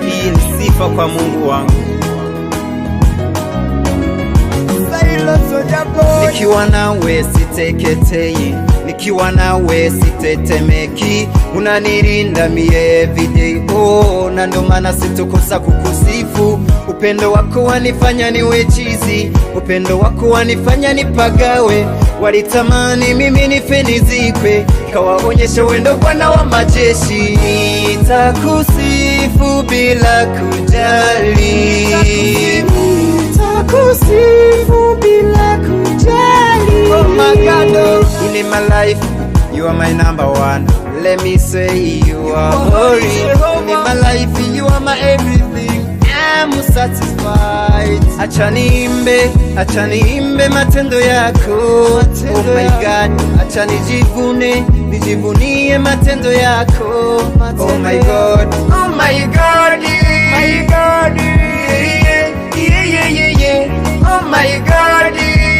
Hii ni sifa kwa Mungu wangu. Nikiwa nawe siteketei, nikiwa nawe sitetemeki, unanilinda mie everyday. Oh, na ndo maana sitokosa kukusifu. Upendo wako wanifanya niwe chizi, upendo wako wanifanya nipagawe. Walitamani mimi nife nizikwe, kawaonyesha wendo Bwana wa majeshi. Nitakusifu bila kujali, nitakusifu bila kujali. Oh my God, in my life you are my number one. Let me say you are holy. In my life you are my everything. I'm satisfied. Acha niimbe matendo yako. Oh my God, acha nijivunie matendo yako. Oh my God, oh my God, my God, yeah. Oh my God, yeah.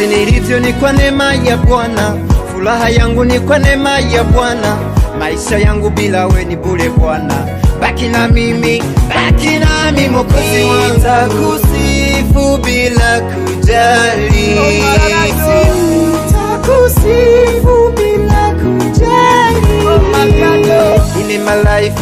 Nilivyo ni kwa neema ya Bwana, furaha yangu ni kwa neema ya Bwana, maisha yangu bila we ni bure Bwana. Baki na mimi Mwokozi wangu. Nitakusifu bila kujali, nitakusifu bila kujali. Oh my God, in my life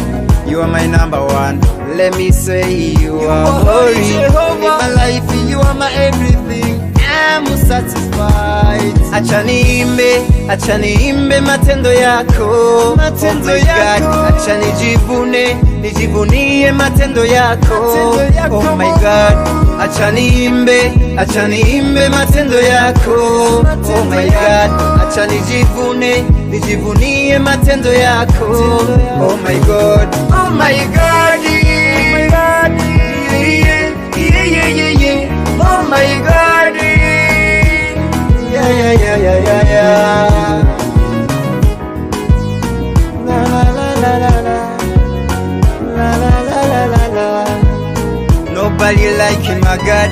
you are my number one. Let me say you are holy. In my life you are my everything. I'm satisfied. Acha niimbe matendo yako. Matendo yako. Acha nijivunie matendo yako. Oh my God, acha niimbe matendo yako. Oh my God, acha nijivunie matendo yako. Oh my God, oh my God, yeah. Oh my God, yeah. La. Nobody like him, my God.